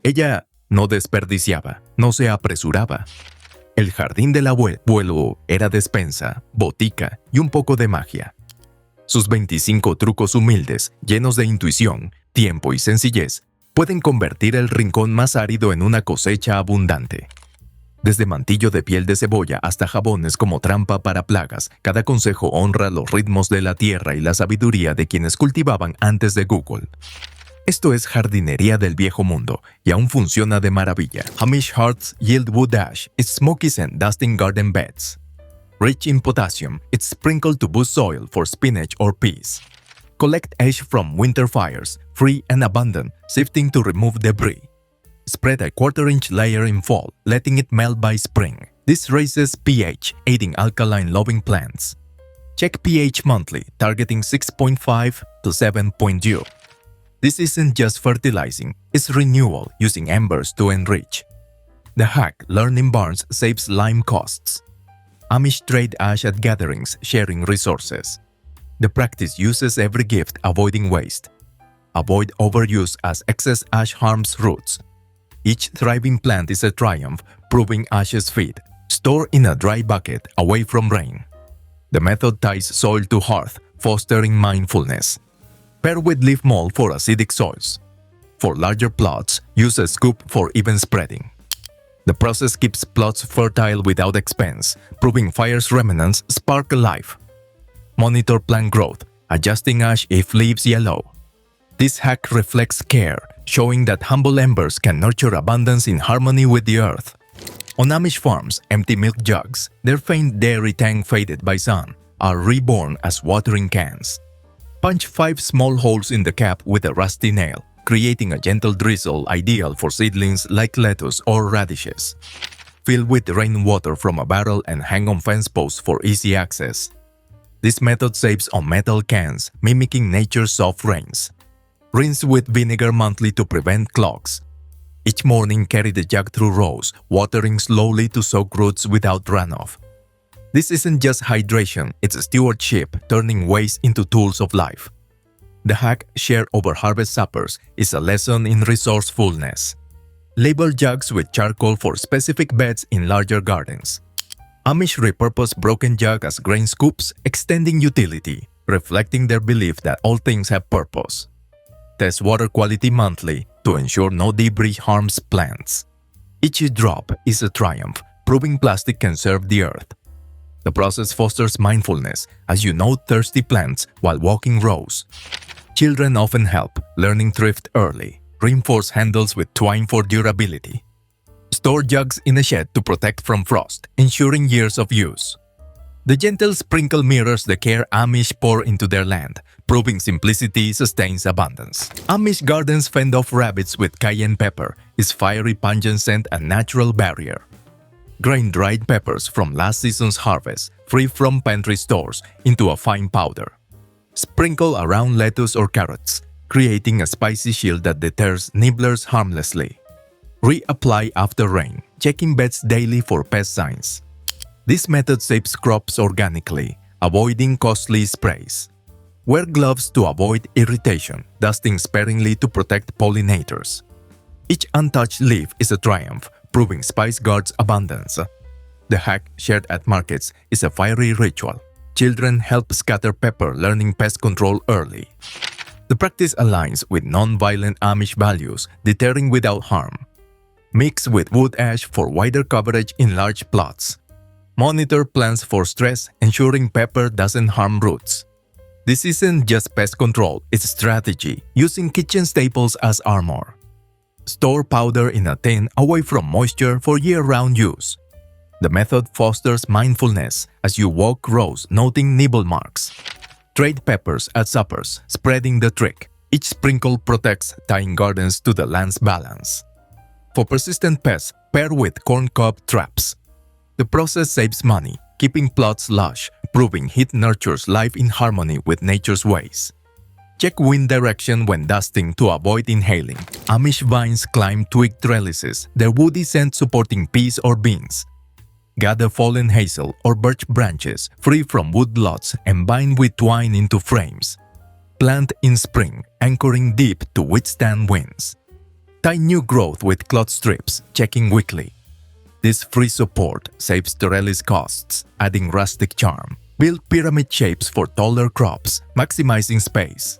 Ella no desperdiciaba, no se apresuraba. El jardín del abuelo era despensa, botica y un poco de magia. Sus 25 trucos humildes, llenos de intuición, tiempo y sencillez, pueden convertir el rincón más árido en una cosecha abundante. Desde mantillo de piel de cebolla hasta jabones como trampa para plagas, cada consejo honra los ritmos de la tierra y la sabiduría de quienes cultivaban antes de Google. Esto es jardinería del viejo mundo y aún funciona de maravilla. Amish Hearts Yield Wood Ash is smoky scent dusting garden beds. Rich in potassium, it's sprinkled to boost soil for spinach or peas. Collect ash from winter fires, free and abundant, sifting to remove debris. Spread a quarter-inch layer in fall, letting it melt by spring. This raises pH, aiding alkaline-loving plants. Check pH monthly, targeting 6.5 to 7.0. This isn't just fertilizing, it's renewal using embers to enrich. The hack learned in barns saves lime costs. Amish trade ash at gatherings, sharing resources. The practice uses every gift, avoiding waste. Avoid overuse as excess ash harms roots. Each thriving plant is a triumph, proving ashes feed. Store in a dry bucket, away from rain. The method ties soil to hearth, fostering mindfulness. Pair with leaf mold for acidic soils. For larger plots, use a scoop for even spreading. The process keeps plots fertile without expense, proving fire's remnants spark life. Monitor plant growth, adjusting ash if leaves yellow. This hack reflects care, showing that humble embers can nurture abundance in harmony with the earth. On Amish farms, empty milk jugs, their faint dairy tang faded by sun, are reborn as watering cans. Punch 5 small holes in the cap with a rusty nail, creating a gentle drizzle ideal for seedlings like lettuce or radishes. Fill with rainwater from a barrel and hang on fence posts for easy access. This method saves on metal cans, mimicking nature's soft rains. Rinse with vinegar monthly to prevent clogs. Each morning carry the jug through rows, watering slowly to soak roots without runoff. This isn't just hydration, it's stewardship, turning waste into tools of life. The hack shared over harvest suppers is a lesson in resourcefulness. Label jugs with charcoal for specific beds in larger gardens. Amish repurpose broken jug as grain scoops, extending utility, reflecting their belief that all things have purpose. Test water quality monthly to ensure no debris harms plants. Each drop is a triumph, proving plastic can serve the earth. The process fosters mindfulness as you note thirsty plants while walking rows. Children often help, learning thrift early. Reinforce handles with twine for durability. Store jugs in a shed to protect from frost, ensuring years of use. The gentle sprinkle mirrors the care Amish pour into their land, proving simplicity sustains abundance. Amish gardens fend off rabbits with cayenne pepper, its fiery pungent scent a natural barrier. Grind dried peppers from last season's harvest, free from pantry stores, into a fine powder. Sprinkle around lettuce or carrots, creating a spicy shield that deters nibblers harmlessly. Reapply after rain, checking beds daily for pest signs. This method saves crops organically, avoiding costly sprays. Wear gloves to avoid irritation, dusting sparingly to protect pollinators. Each untouched leaf is a triumph, proving spice guards abundance. The hack shared at markets is a fiery ritual. Children help scatter pepper, learning pest control early. The practice aligns with non-violent Amish values, deterring without harm. Mix with wood ash for wider coverage in large plots. Monitor plants for stress, ensuring pepper doesn't harm roots. This isn't just pest control, it's strategy, using kitchen staples as armor. Store powder in a tin away from moisture for year-round use. The method fosters mindfulness as you walk rows, noting nibble marks. Trade peppers at suppers, spreading the trick. Each sprinkle protects, tying gardens to the land's balance. For persistent pests, pair with corncob traps. The process saves money, keeping plots lush, proving heat nurtures life in harmony with nature's ways. Check wind direction when dusting to avoid inhaling. Amish vines climb twig trellises, their woody scent supporting peas or beans. Gather fallen hazel or birch branches free from woodlots and bind with twine into frames. Plant in spring, anchoring deep to withstand winds. Tie new growth with cloth strips, checking weekly. This free support saves trellis costs, adding rustic charm. Build pyramid shapes for taller crops, maximizing space.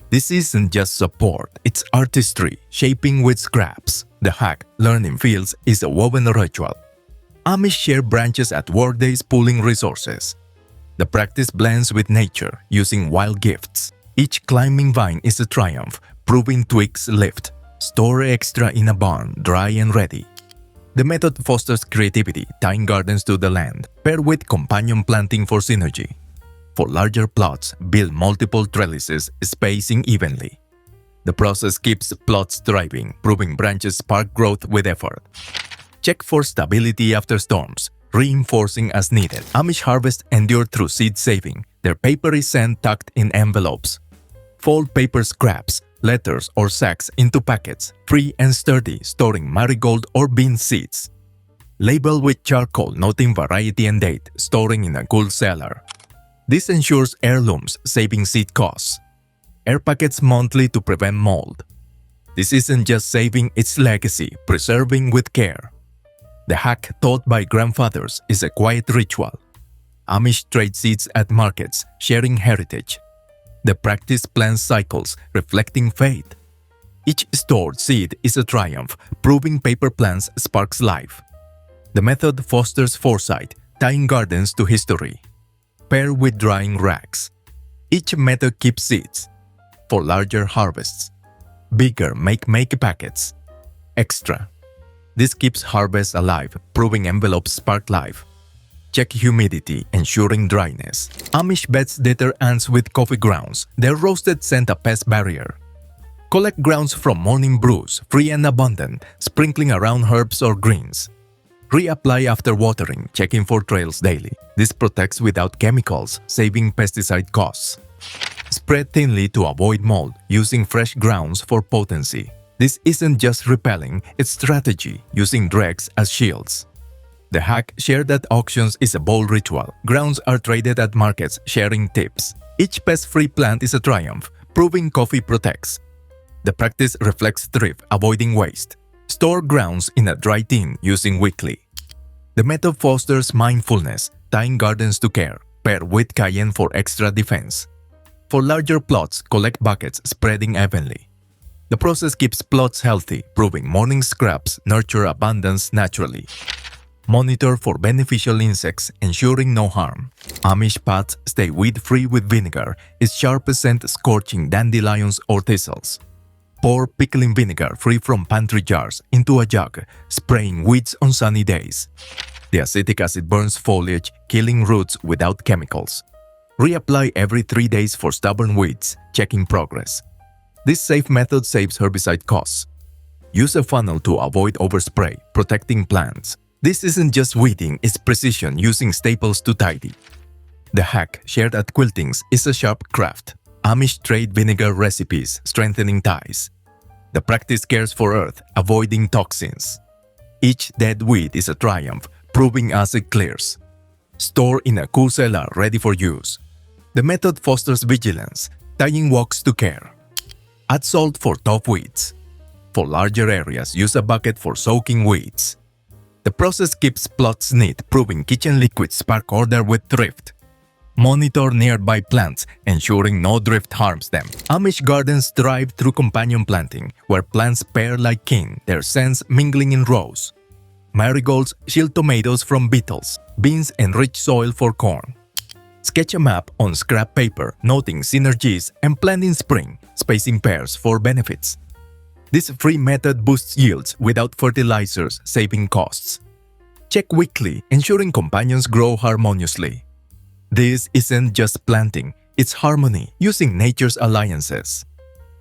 This isn't just support, it's artistry, shaping with scraps. The hack, learning fields, is a woven ritual. Amish share branches at workdays, pooling resources. The practice blends with nature, using wild gifts. Each climbing vine is a triumph, proving twigs lift. Store extra in a barn, dry and ready. The method fosters creativity, tying gardens to the land, paired with companion planting for synergy. For larger plots, build multiple trellises, spacing evenly. The process keeps plots thriving, proving branches spark growth with effort. Check for stability after storms, reinforcing as needed. Amish harvest endure through seed saving. Their paper is sent tucked in envelopes. Fold paper scraps, letters, or sacks into packets, free and sturdy, storing marigold or bean seeds. Label with charcoal, noting variety and date, storing in a cool cellar. This ensures heirlooms, saving seed costs. Air packets monthly to prevent mold. This isn't just saving, it's legacy, preserving with care. The hack taught by grandfathers is a quiet ritual. Amish trade seeds at markets, sharing heritage. The practice plans cycles, reflecting faith. Each stored seed is a triumph, proving paper plants sparks life. The method fosters foresight, tying gardens to history. Pair with drying racks. Each method keeps seeds. For larger harvests. Bigger make packets. Extra. This keeps harvests alive, proving envelopes spark life. Check humidity, ensuring dryness. Amish beds deter ants with coffee grounds. Their roasted scent a pest barrier. Collect grounds from morning brews, free and abundant, sprinkling around herbs or greens. Reapply after watering, checking for trails daily. This protects without chemicals, saving pesticide costs. Spread thinly to avoid mold, using fresh grounds for potency. This isn't just repelling, it's strategy, using dregs as shields. The hack shared at auctions is a bold ritual. Grounds are traded at markets, sharing tips. Each pest-free plant is a triumph, proving coffee protects. The practice reflects thrift, avoiding waste. Store grounds in a dry tin, using weekly. The method fosters mindfulness, tying gardens to care, paired with cayenne for extra defense. For larger plots, collect buckets, spreading evenly. The process keeps plots healthy, proving morning scraps nurture abundance naturally. Monitor for beneficial insects, ensuring no harm. Amish paths stay weed-free with vinegar, its sharpest scent scorching dandelions or thistles. Pour pickling vinegar free from pantry jars into a jug, spraying weeds on sunny days. The acetic acid burns foliage, killing roots without chemicals. Reapply every 3 days for stubborn weeds, checking progress. This safe method saves herbicide costs. Use a funnel to avoid overspray, protecting plants. This isn't just weeding, it's precision using staples to tidy. The hack, shared at Quiltings, is a sharp craft. Amish trade vinegar recipes, strengthening ties. The practice cares for earth, avoiding toxins. Each dead weed is a triumph, proving acid clears. Store in a cool cellar ready for use. The method fosters vigilance, tying walks to care. Add salt for tough weeds. For larger areas, use a bucket for soaking weeds. The process keeps plots neat, proving kitchen liquids spark order with thrift. Monitor nearby plants, ensuring no drift harms them. Amish gardens thrive through companion planting, where plants pair like kin, their scents mingling in rows. Marigolds shield tomatoes from beetles, beans enrich soil for corn. Sketch a map on scrap paper, noting synergies, and plant in spring, spacing pairs for benefits. This free method boosts yields without fertilizers, saving costs. Check weekly, ensuring companions grow harmoniously. This isn't just planting, it's harmony, using nature's alliances.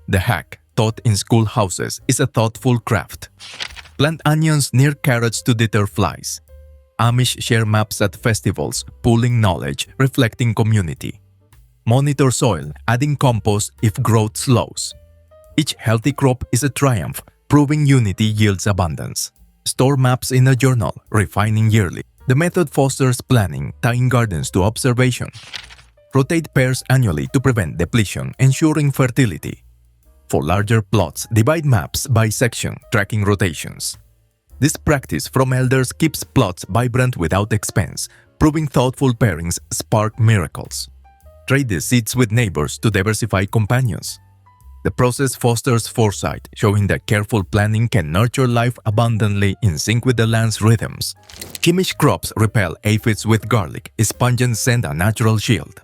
The hack, taught in schoolhouses, is a thoughtful craft. Plant onions near carrots to deter flies. Amish share maps at festivals, pooling knowledge, reflecting community. Monitor soil, adding compost if growth slows. Each healthy crop is a triumph, proving unity yields abundance. Store maps in a journal, refining yearly. The method fosters planning, tying gardens to observation. Rotate pairs annually to prevent depletion, ensuring fertility. For larger plots, divide maps by section, tracking rotations. This practice from elders keeps plots vibrant without expense, proving thoughtful pairings spark miracles. Trade the seeds with neighbors to diversify companions. The process fosters foresight, showing that careful planning can nurture life abundantly in sync with the land's rhythms. Kimmich crops repel aphids with garlic, its pungent scent a natural shield.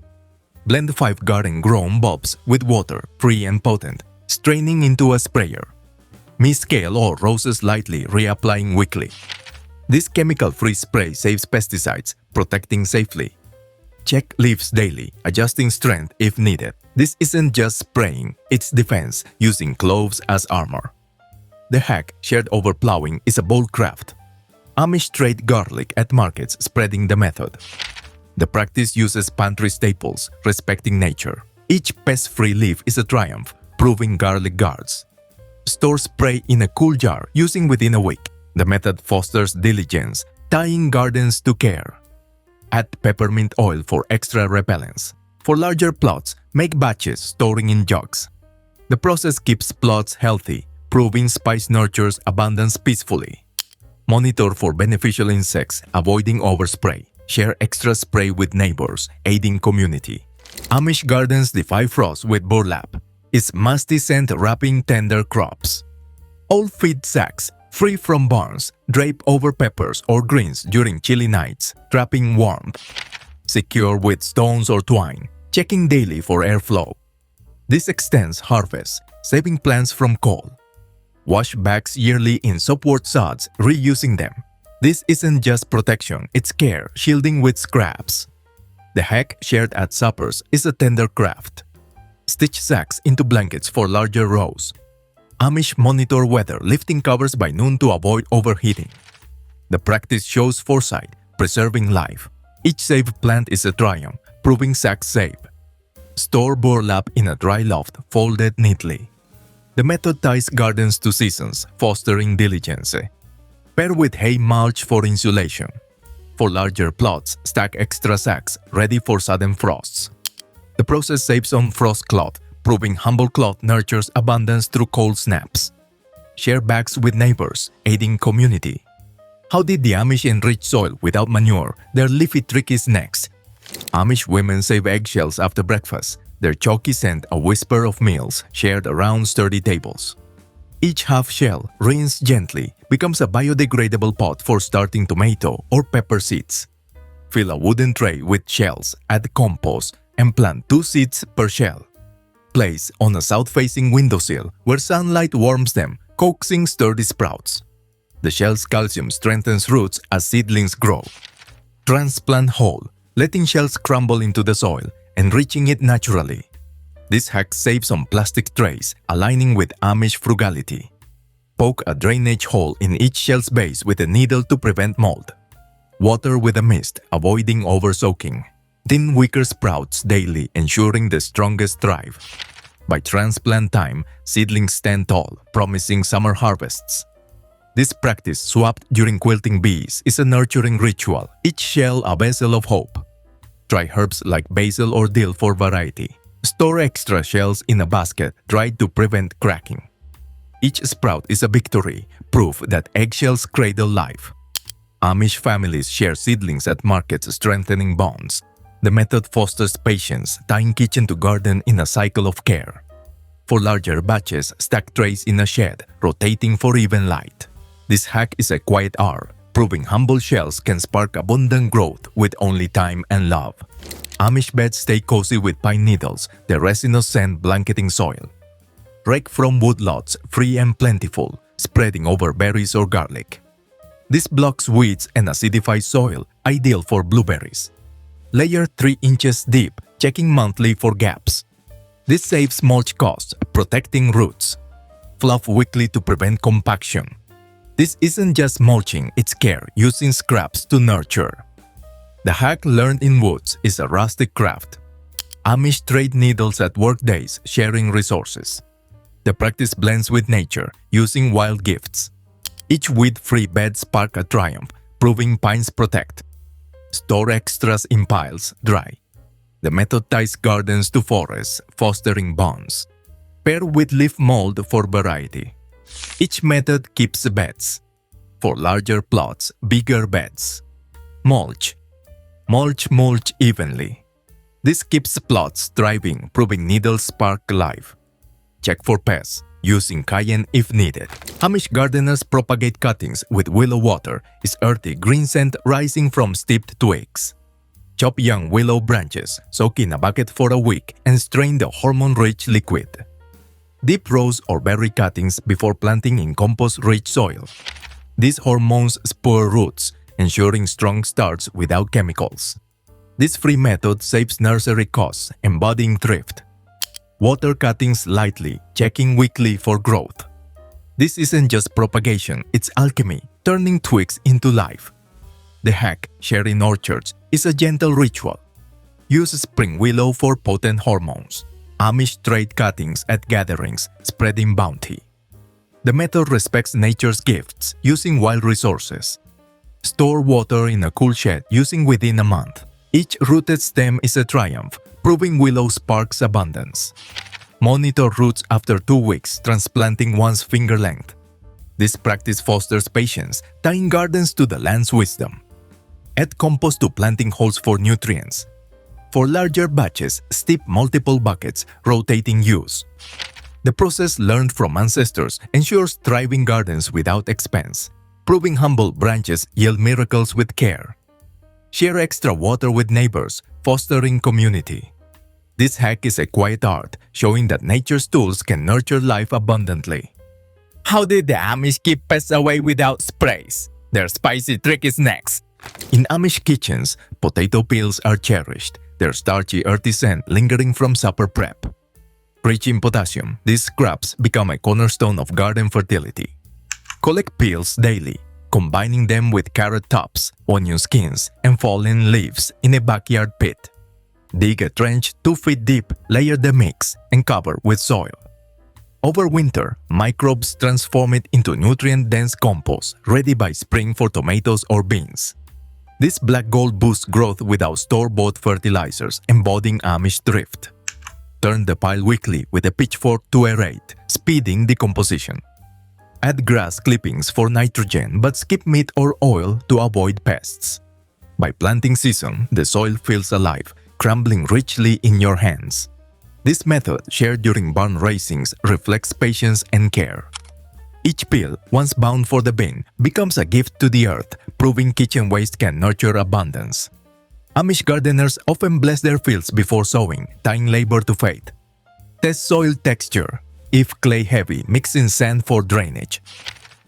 Blend 5 garden-grown bulbs with water, free and potent, straining into a sprayer. Mist kale or roses lightly, reapplying weekly. This chemical-free spray saves pesticides, protecting safely. Check leaves daily, adjusting strength if needed. This isn't just spraying, it's defense, using cloves as armor. The hack, shared over plowing, is a bold craft. Amish trade garlic at markets, spreading the method. The practice uses pantry staples, respecting nature. Each pest-free leaf is a triumph, proving garlic guards. Store spray in a cool jar, using within a week. The method fosters diligence, tying gardens to care. Add peppermint oil for extra repellence. For larger plots, make batches, storing in jugs. The process keeps plots healthy, proving spice nurtures abundance peacefully. Monitor for beneficial insects, avoiding overspray. Share extra spray with neighbors, aiding community. Amish gardens defy frost with burlap. Its musty scent wrapping tender crops. Old feed sacks, free from barns, drape over peppers or greens during chilly nights, trapping warmth. Secure with stones or twine, checking daily for airflow. This extends harvest, saving plants from cold. Wash bags yearly in soapwort sods, reusing them. This isn't just protection, it's care, shielding with scraps. The hack, shared at suppers, is a tender craft. Stitch sacks into blankets for larger rows. Amish monitor weather, lifting covers by noon to avoid overheating. The practice shows foresight, preserving life. Each saved plant is a triumph, proving sacks safe. Store burlap in a dry loft, folded neatly. The method ties gardens to seasons, fostering diligence. Pair with hay mulch for insulation. For larger plots, stack extra sacks, ready for sudden frosts. The process saves on frost cloth, proving humble cloth nurtures abundance through cold snaps. Share bags with neighbors, aiding community. How did the Amish enrich soil without manure? Their leafy trick is next. Amish women save eggshells after breakfast, their chalky scent a whisper of meals shared around sturdy tables. Each half shell, rinsed gently, becomes a biodegradable pot for starting tomato or pepper seeds. Fill a wooden tray with shells, add compost, and plant 2 seeds per shell. Place on a south-facing windowsill where sunlight warms them, coaxing sturdy sprouts. The shell's calcium strengthens roots as seedlings grow. Transplant whole, letting shells crumble into the soil, enriching it naturally. This hack saves on plastic trays, aligning with Amish frugality. Poke a drainage hole in each shell's base with a needle to prevent mold. Water with a mist, avoiding oversoaking. Thin wicker sprouts daily, ensuring the strongest thrive. By transplant time, seedlings stand tall, promising summer harvests. This practice, swapped during quilting bees, is a nurturing ritual, each shell a vessel of hope. Try herbs like basil or dill for variety. Store extra shells in a basket, dried to prevent cracking. Each sprout is a victory, proof that eggshells cradle life. Amish families share seedlings at markets, strengthening bonds. The method fosters patience, tying kitchen to garden in a cycle of care. For larger batches, stack trays in a shed, rotating for even light. This hack is a quiet art, proving humble shells can spark abundant growth with only time and love. Amish beds stay cozy with pine needles, their resinous scent blanketing soil. Rake from woodlots, free and plentiful, spreading over berries or garlic. This blocks weeds and acidifies soil, ideal for blueberries. Layer 3 inches deep, checking monthly for gaps. This saves mulch costs, protecting roots. Fluff weekly to prevent compaction. This isn't just mulching, it's care, using scraps to nurture. The hack learned in woods is a rustic craft. Amish trade needles at work days, sharing resources. The practice blends with nature, using wild gifts. Each weed-free bed sparks a triumph, proving pines protect. Store extras in piles, dry. The method ties gardens to forests, fostering bonds. Pair with leaf mold for variety. Each method keeps beds. For larger plots, bigger beds. Mulch. Mulch evenly. This keeps plots thriving, proving needles spark life. Check for pests, using cayenne if needed. Amish gardeners propagate cuttings with willow water, its earthy green scent rising from steeped twigs. Chop young willow branches, soak in a bucket for a week, and strain the hormone-rich liquid. Dip rose or berry cuttings before planting in compost-rich soil. These hormones spur roots, ensuring strong starts without chemicals. This free method saves nursery costs, embodying thrift. Water cuttings lightly, checking weekly for growth. This isn't just propagation, it's alchemy, turning twigs into life. The hack, shared in orchards, is a gentle ritual. Use spring willow for potent hormones. Amish trade cuttings at gatherings, spreading bounty. The method respects nature's gifts, using wild resources. Store water in a cool shed using within a month. Each rooted stem is a triumph, proving willow sparks abundance. Monitor roots after 2 weeks, transplanting once finger length. This practice fosters patience, tying gardens to the land's wisdom. Add compost to planting holes for nutrients. For larger batches, steep multiple buckets, rotating use. The process learned from ancestors ensures thriving gardens without expense, proving humble branches yield miracles with care. Share extra water with neighbors, fostering community. This hack is a quiet art, showing that nature's tools can nurture life abundantly. How did the Amish keep pests away without sprays? Their spicy trick is next. In Amish kitchens, potato peels are cherished, their starchy earthy scent lingering from supper prep. Rich in potassium, these scraps become a cornerstone of garden fertility. Collect peels daily, combining them with carrot tops, onion skins, and fallen leaves in a backyard pit. Dig a trench 2 feet deep, layer the mix, and cover with soil. Over winter, microbes transform it into nutrient-dense compost, ready by spring for tomatoes or beans. This black gold boosts growth without store-bought fertilizers, embodying Amish thrift. Turn the pile weekly with a pitchfork to aerate, speeding decomposition. Add grass clippings for nitrogen but skip meat or oil to avoid pests. By planting season, the soil feels alive, crumbling richly in your hands. This method, shared during barn raisings, reflects patience and care. Each peel, once bound for the bin, becomes a gift to the earth, proving kitchen waste can nurture abundance. Amish gardeners often bless their fields before sowing, tying labor to faith. Test soil texture. If clay heavy, mix in sand for drainage.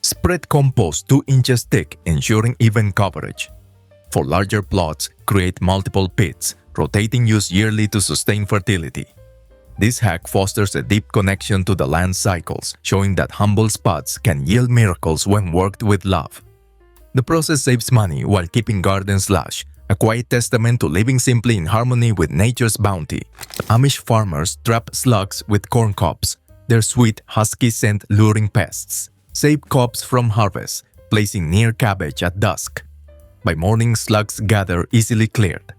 Spread compost 2 inches thick, ensuring even coverage. For larger plots, create multiple pits, rotating use yearly to sustain fertility. This hack fosters a deep connection to the land cycles, showing that humble spots can yield miracles when worked with love. The process saves money while keeping gardens lush, a quiet testament to living simply in harmony with nature's bounty. Amish farmers trap slugs with corn cobs, their sweet, husky scent luring pests. Save cobs from harvest, placing near cabbage at dusk. By morning, slugs gather easily cleared.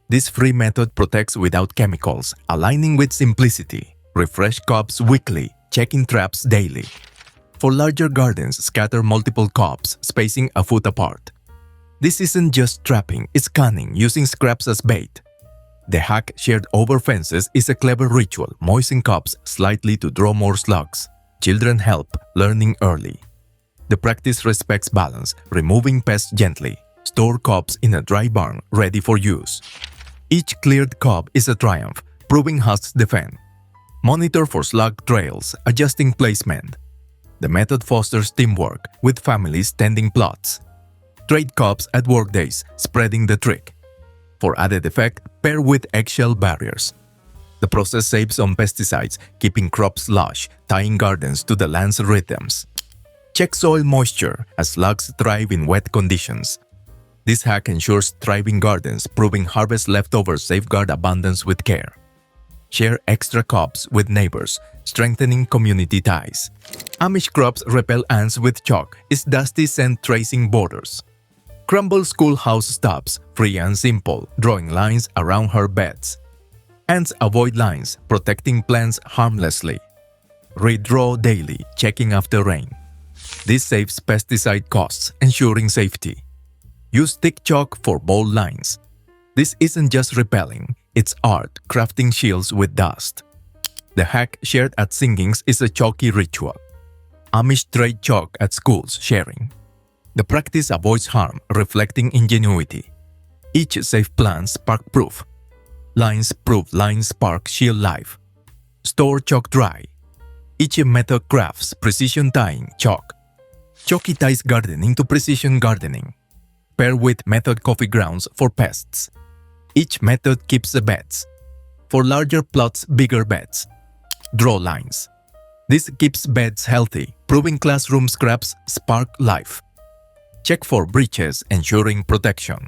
This free method protects without chemicals, aligning with simplicity. Refresh cobs weekly, checking traps daily. For larger gardens, scatter multiple cobs, spacing a foot apart. This isn't just trapping, it's cunning, using scraps as bait. The hack shared over fences is a clever ritual, moisten cobs slightly to draw more slugs. Children help, learning early. The practice respects balance, removing pests gently. Store cobs in a dry barn, ready for use. Each cleared cob is a triumph, proving husks defend. Monitor for slug trails, adjusting placement. The method fosters teamwork, with families tending plots. Trade cobs at workdays, spreading the trick. For added effect, pair with eggshell barriers. The process saves on pesticides, keeping crops lush, tying gardens to the land's rhythms. Check soil moisture, as slugs thrive in wet conditions. This hack ensures thriving gardens, proving harvest leftovers safeguard abundance with care. Share extra cobs with neighbors, strengthening community ties. Amish crops repel ants with chalk, its dusty scent tracing borders. Crumble schoolhouse stops, free and simple, drawing lines around her beds. Ants avoid lines, protecting plants harmlessly. Redraw daily, checking after rain. This saves pesticide costs, ensuring safety. Use thick chalk for bold lines. This isn't just repelling, it's art, crafting shields with dust. The hack shared at Singings is a chalky ritual. Amish trade chalk at schools, sharing. The practice avoids harm, reflecting ingenuity. Each safe plan spark-proof. Lines proof line spark shield life. Store chalk dry. Each method crafts precision tying chalk. Chalky ties gardening to precision gardening. Pair with method coffee grounds for pests. Each method keeps the beds. For larger plots, bigger beds. Draw lines. This keeps beds healthy, proving classroom scraps spark life. Check for breaches, ensuring protection.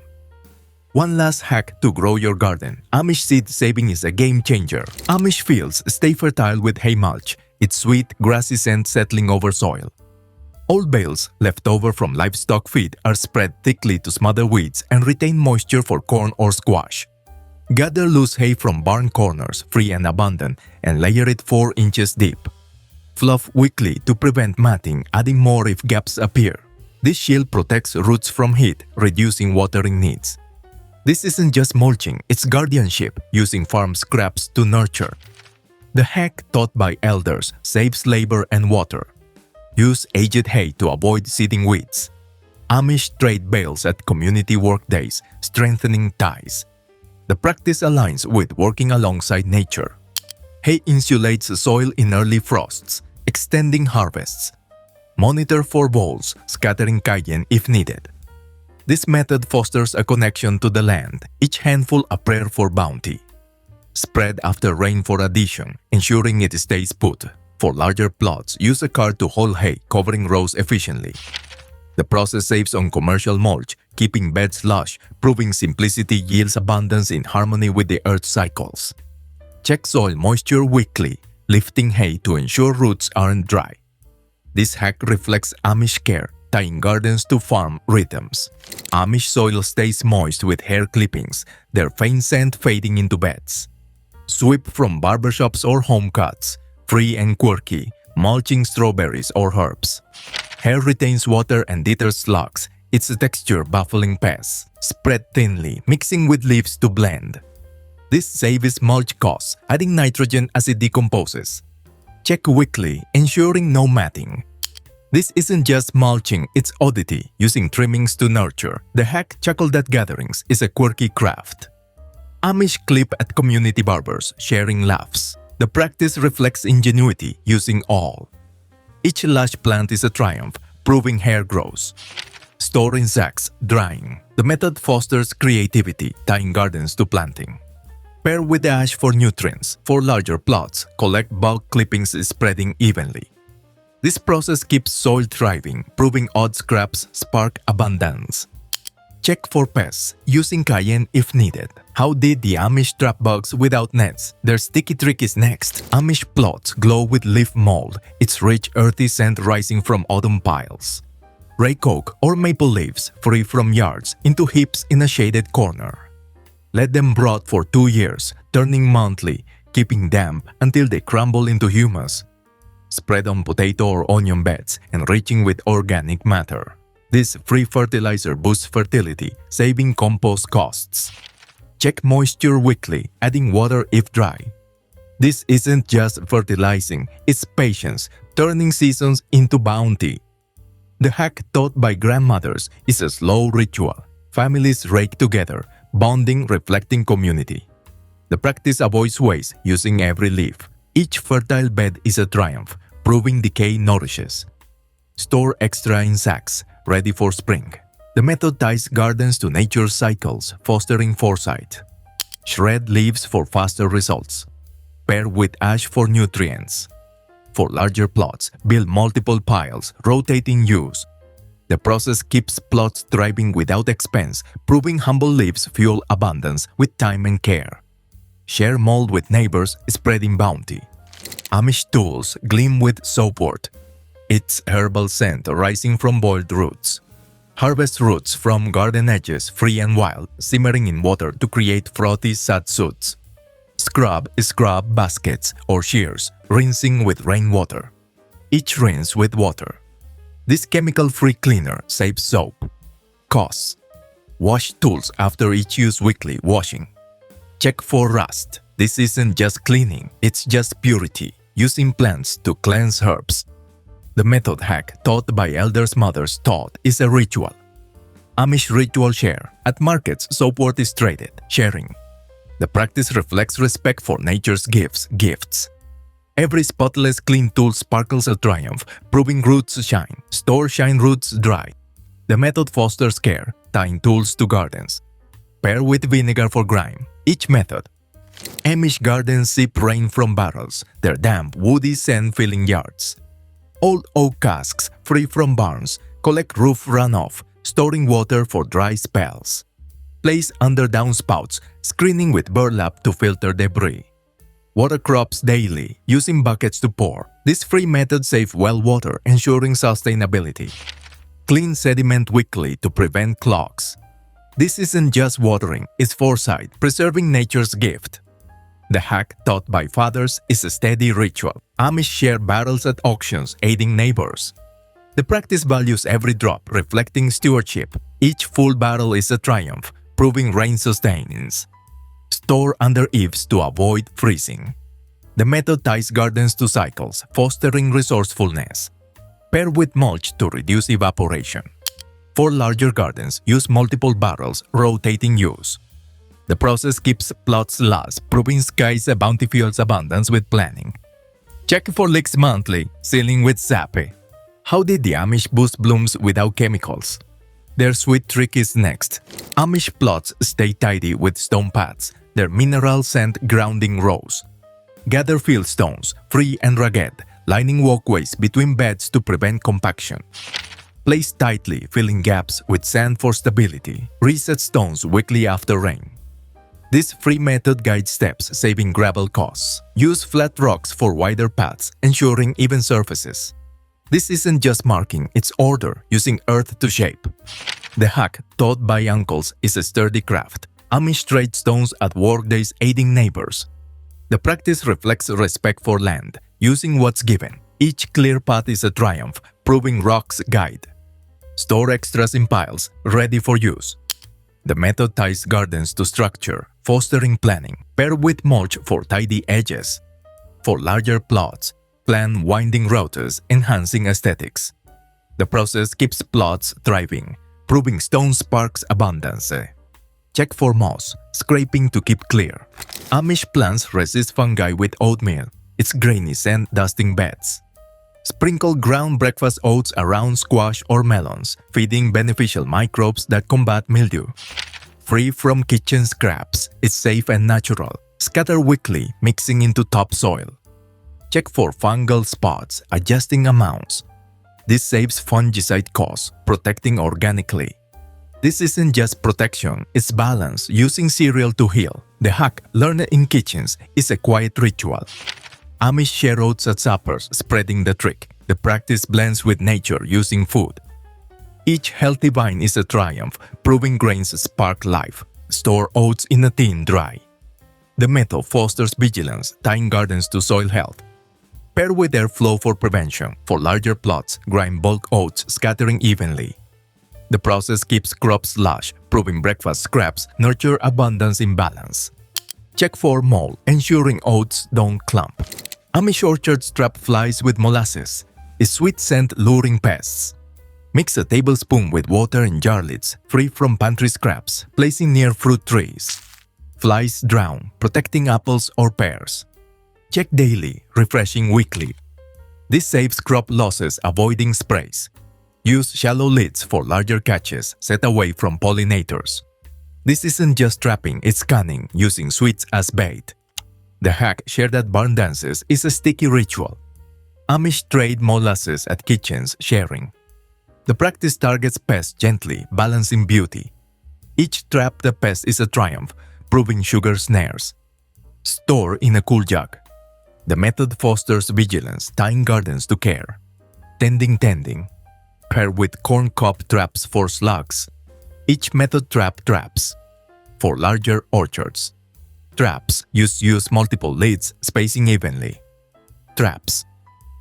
One last hack to grow your garden. Amish seed saving is a game changer. Amish fields stay fertile with hay mulch, its sweet, grassy scent settling over soil. Old bales left over from livestock feed are spread thickly to smother weeds and retain moisture for corn or squash. Gather loose hay from barn corners, free and abundant, and layer it 4 inches deep. Fluff weekly to prevent matting, adding more if gaps appear. This shield protects roots from heat, reducing watering needs. This isn't just mulching, it's guardianship, using farm scraps to nurture. The hack taught by elders saves labor and water. Use aged hay to avoid seeding weeds. Amish trade bales at community work days, strengthening ties. The practice aligns with working alongside nature. Hay insulates soil in early frosts, extending harvests. Monitor for voles, scattering cayenne if needed. This method fosters a connection to the land, each handful a prayer for bounty. Spread after rain for addition, ensuring it stays put. For larger plots, use a cart to haul hay, covering rows efficiently. The process saves on commercial mulch, keeping beds lush, proving simplicity yields abundance in harmony with the earth cycles. Check soil moisture weekly, lifting hay to ensure roots aren't dry. This hack reflects Amish care, tying gardens to farm rhythms. Amish soil stays moist with hair clippings, their faint scent fading into beds. Sweep from barbershops or home cuts, free and quirky, mulching strawberries or herbs. Hair retains water and deters slugs, its texture baffling pests. Spread thinly, mixing with leaves to blend. This saves mulch costs, adding nitrogen as it decomposes. Check weekly, ensuring no matting. This isn't just mulching, it's oddity, using trimmings to nurture. The hack chuckled at gatherings is a quirky craft. Amish clip at community barbers, sharing laughs. The practice reflects ingenuity, using all. Each lush plant is a triumph, proving hair grows. Store in sacks, drying. The method fosters creativity, tying gardens to planting. Pair with ash for nutrients. For larger plots, collect bulk clippings spreading evenly. This process keeps soil thriving, proving odd scraps spark abundance. Check for pests, using cayenne if needed. How did the Amish trap bugs without nets? Their sticky trick is next. Amish plots glow with leaf mold, its rich earthy scent rising from autumn piles. Rake oak or maple leaves, free from yards, into heaps in a shaded corner. Let them rot for 2 years, turning monthly, keeping damp until they crumble into humus. Spread on potato or onion beds, enriching with organic matter. This free fertilizer boosts fertility, saving compost costs. Check moisture weekly, adding water if dry. This isn't just fertilizing, it's patience, turning seasons into bounty. The hack taught by grandmothers is a slow ritual. Families rake together, bonding reflecting community. The practice avoids waste, using every leaf. Each fertile bed is a triumph, proving decay nourishes. Store extra in sacks, ready for spring. The method ties gardens to nature's cycles, fostering foresight. Shred leaves for faster results. Pair with ash for nutrients. For larger plots, build multiple piles, rotating use. The process keeps plots thriving without expense, proving humble leaves fuel abundance with time and care. Share mold with neighbors, spreading bounty. Amish tools gleam with soapwort, its herbal scent rising from boiled roots. Harvest roots from garden edges, free and wild, simmering in water to create frothy sudsoots. Scrub baskets or shears, rinsing with rainwater. Each rinse with water. This chemical-free cleaner saves soap. Costs. Wash tools after each use weekly washing. Check for rust. This isn't just cleaning, it's just purity, using plants to cleanse herbs. The method hack taught by elders mothers taught is a ritual. Amish ritual share. At markets, soapworth is traded, sharing. The practice reflects respect for nature's gifts. Every spotless clean tool sparkles a triumph, proving roots shine. Store shine roots dry. The method fosters care, tying tools to gardens. Pair with vinegar for grime. Each method. Amish gardens sip rain from barrels, their damp, woody scent filling yards. Old oak casks, free from barns, collect roof runoff, storing water for dry spells. Place under downspouts, screening with burlap to filter debris. Water crops daily, using buckets to pour. This free method saves well water, ensuring sustainability. Clean sediment weekly to prevent clogs. This isn't just watering, it's foresight, preserving nature's gift. The hack taught by fathers is a steady ritual. Amish share barrels at auctions, aiding neighbors. The practice values every drop, reflecting stewardship. Each full barrel is a triumph, proving rain sustenance. Store under eaves to avoid freezing. The method ties gardens to cycles, fostering resourcefulness. Pair with mulch to reduce evaporation. For larger gardens, use multiple barrels, rotating use. The process keeps plots lush, proving skies a bountiful abundance with planning. Check for leaks monthly, sealing with Sappy. How did the Amish boost blooms without chemicals? Their sweet trick is next. Amish plots stay tidy with stone paths, their mineral scent grounding rows. Gather field stones, free and rugged, lining walkways between beds to prevent compaction. Place tightly, filling gaps with sand for stability. Reset stones weekly after rain. This free method guides steps, saving gravel costs. Use flat rocks for wider paths, ensuring even surfaces. This isn't just marking, it's order, using earth to shape. The hack, taught by uncles, is a sturdy craft. Amish trade stones at workdays aiding neighbors. The practice reflects respect for land, using what's given. Each clear path is a triumph, proving rocks guide. Store extras in piles, ready for use. The method ties gardens to structure, fostering planning. Pair with mulch for tidy edges. For larger plots, plan winding routes, enhancing aesthetics. The process keeps plots thriving, proving stone sparks abundance. Check for moss, scraping to keep clear. Amish plants resist fungi with oatmeal, its grainy scent dusting beds. Sprinkle ground breakfast oats around squash or melons, feeding beneficial microbes that combat mildew. Free from kitchen scraps, it's safe and natural. Scatter weekly, mixing into topsoil. Check for fungal spots, adjusting amounts. This saves fungicide costs, protecting organically. This isn't just protection, it's balance, using cereal to heal. The hack, learned in kitchens, is a quiet ritual. Amish share oats at suppers, spreading the trick. The practice blends with nature, using food. Each healthy vine is a triumph, proving grains spark life. Store oats in a tin dry. The method fosters vigilance, tying gardens to soil health. Pair with airflow for prevention. For larger plots, grind bulk oats, scattering evenly. The process keeps crops lush, proving breakfast scraps nurture abundance in balance. Check for mold, ensuring oats don't clump. Amish orchards trap flies with molasses, a sweet scent luring pests. Mix a tablespoon with water in jar lids, free from pantry scraps, placing near fruit trees. Flies drown, protecting apples or pears. Check daily, refreshing weekly. This saves crop losses, avoiding sprays. Use shallow lids for larger catches, set away from pollinators. This isn't just trapping, it's cunning, using sweets as bait. The hack shared at barn dances is a sticky ritual. Amish trade molasses at kitchens, sharing. The practice targets pests gently, balancing beauty. Each trapped pest is a triumph, proving sugar snares. Store in a cool jug. The method fosters vigilance, tying gardens to care. Tending. Pair with corn cob traps for slugs. Each method traps. For larger orchards. Traps use multiple lids, spacing evenly. Traps.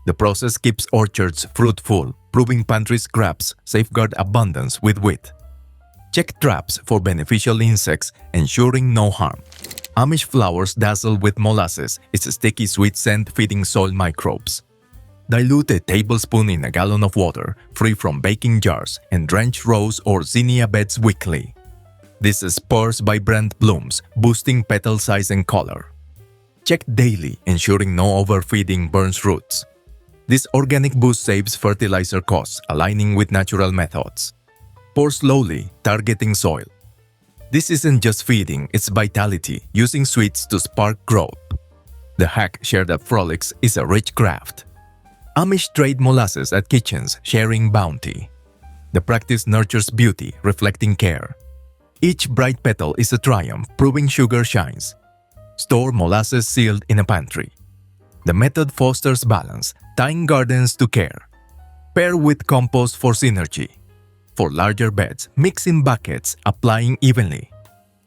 The process keeps orchards fruitful, proving pantries' crabs safeguard abundance with wit. Check traps for beneficial insects, ensuring no harm. Amish flowers dazzle with molasses, its sticky sweet scent feeding soil microbes. Dilute a tablespoon in a gallon of water, free from baking jars, and drench rose or zinnia beds weekly. This spurs vibrant blooms, boosting petal size and color. Check daily, ensuring no overfeeding burns roots. This organic boost saves fertilizer costs, aligning with natural methods. Pour slowly, targeting soil. This isn't just feeding, it's vitality, using sweets to spark growth. The hack shared at Frolics is a rich craft. Amish trade molasses at kitchens, sharing bounty. The practice nurtures beauty, reflecting care. Each bright petal is a triumph, proving sugar shines. Store molasses sealed in a pantry. The method fosters balance, tying gardens to care. Pair with compost for synergy. For larger beds, mix in buckets, applying evenly.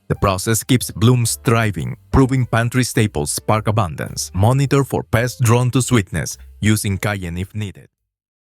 The process keeps blooms thriving, proving pantry staples spark abundance. Monitor for pests drawn to sweetness, using cayenne if needed.